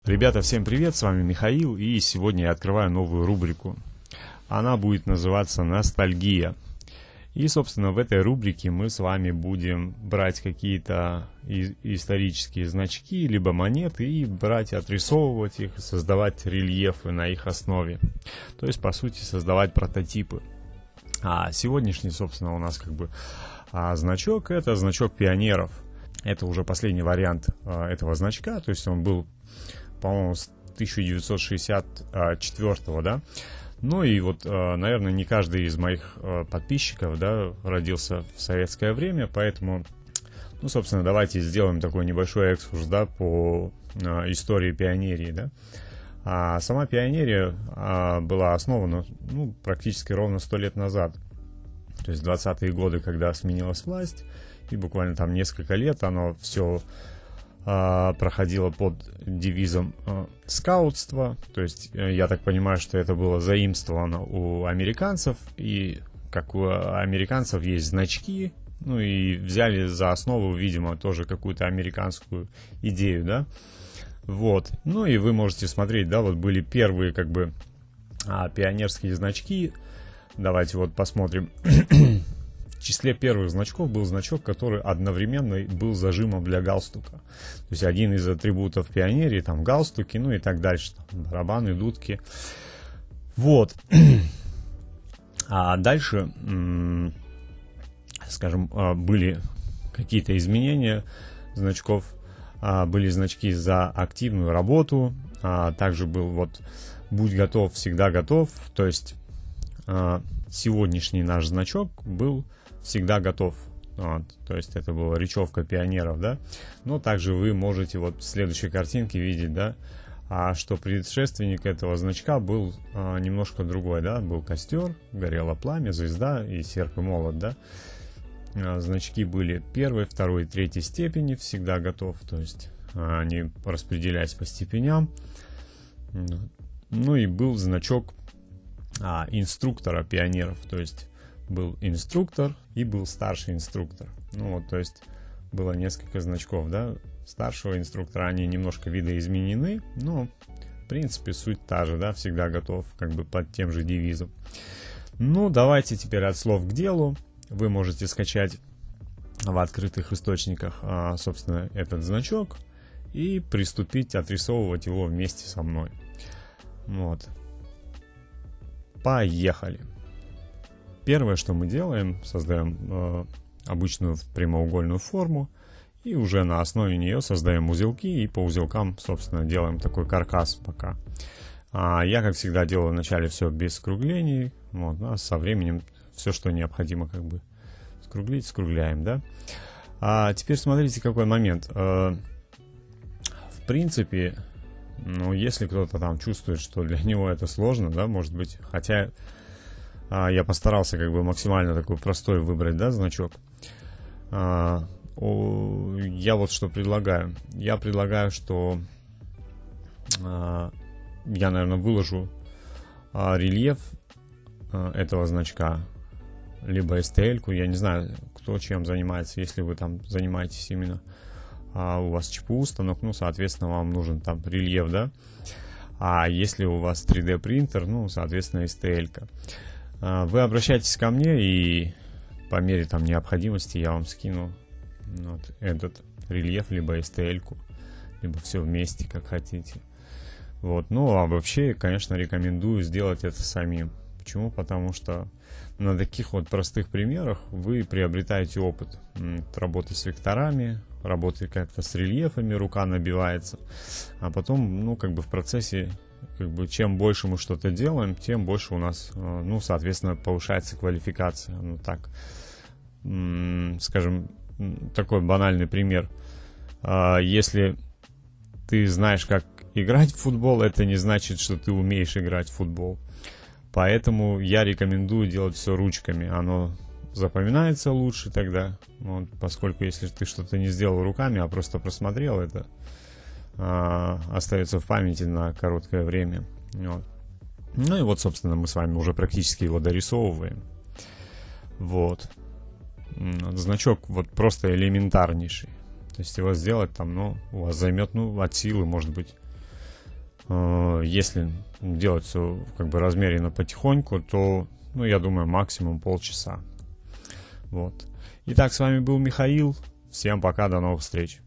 Ребята, всем привет, с вами Михаил, и сегодня я открываю новую рубрику. Она будет называться «Ностальгия». И, собственно, в этой рубрике мы с вами будем брать какие-то исторические значки, либо монеты, и брать, отрисовывать их, создавать рельефы на их основе. То есть, по сути, создавать прототипы. А сегодняшний, собственно, у нас значок — это значок пионеров. Это уже последний вариант этого значка, то есть он был, по-моему, с 1964, да. Ну и вот, наверное, не каждый из моих подписчиков, да, родился в советское время, поэтому, ну, собственно, давайте сделаем такой небольшой экскурс, да, по истории пионерии, да. А сама пионерия была основана, ну, практически ровно 100 лет назад, то есть 20-е годы, когда сменилась власть, и буквально там несколько лет оно все проходило под девизом скаутства. То есть я так понимаю, что это было заимствовано у американцев, и как у американцев есть значки, ну и взяли за основу, видимо, тоже какую-то американскую идею, да. Вот. Ну и вы можете смотреть, да, вот были первые пионерские значки. Давайте вот посмотрим. В числе первых значков был значок, который одновременно был зажимом для галстука. То есть один из атрибутов пионерии, там галстуки, ну и так дальше, там, барабаны, дудки. Вот. А дальше, скажем, были какие-то изменения значков. Были значки за активную работу. Также был вот «Будь готов, всегда готов». То есть сегодняшний наш значок был «Всегда готов». Вот, то есть это была речевка пионеров, да. Но также вы можете вот в следующей картинке видеть, да, что предшественник этого значка был немножко другой, да. Был костер, горело пламя, звезда и серп и молот, да. Значки были первой, второй, третьей степени, «Всегда готов». То есть они распределялись по степеням. Ну и был значок инструктора пионеров, то есть был инструктор и был старший инструктор. Ну вот, то есть было несколько значков, да, старшего инструктора. Они немножко видоизменены, но в принципе суть та же, да, «Всегда готов», как бы под тем же девизом. Ну, давайте теперь от слов к делу. Вы можете скачать в открытых источниках, собственно, этот значок и приступить отрисовывать его вместе со мной. Вот. Поехали. Первое, что мы делаем, создаем обычную прямоугольную форму, и уже на основе нее создаем узелки, и по узелкам, собственно, делаем такой каркас пока. Я, как всегда, делаю вначале все без скруглений, вот, а со временем все, что необходимо, как бы скруглить, скругляем, да. Теперь смотрите, какой момент. В принципе, ну, если кто-то там чувствует, что для него это сложно, да, может быть, хотя я постарался как бы максимально такой простой выбрать, да, значок. Я вот что предлагаю. Я предлагаю, что я, наверное, выложу рельеф этого значка, либо STL-ку, я не знаю, кто чем занимается, если вы там занимаетесь именно, у вас ЧПУ станок, ну, соответственно, вам нужен там рельеф, да. А если у вас 3D принтер, ну, соответственно, STL-ка. Вы обращайтесь ко мне, и по мере там необходимости я вам скину вот этот рельеф, либо STL-ку, либо все вместе, как хотите. Вот. Ну, а вообще, конечно, рекомендую сделать это самим. Почему? Потому что на таких вот простых примерах вы приобретаете опыт работы с векторами, работы как-то с рельефами, рука набивается, а потом, ну, как бы в процессе, как бы, чем больше мы что-то делаем, тем больше у нас, ну, соответственно, повышается квалификация. Ну, так, скажем, такой банальный пример. Если ты знаешь, как играть в футбол, это не значит, что ты умеешь играть в футбол. Поэтому я рекомендую делать все ручками. Оно запоминается лучше тогда, вот, поскольку если ты что-то не сделал руками, а просто просмотрел, это остается в памяти на короткое время. Вот. Ну и вот, собственно, мы с вами уже практически его дорисовываем. Вот. Значок вот просто элементарнейший. То есть его сделать там, ну, у вас займет, ну, от силы, может быть, Если делать все как бы размеренно потихоньку, то, ну, я думаю, максимум полчаса. Вот. Итак, с вами был Михаил. Всем пока, до новых встреч.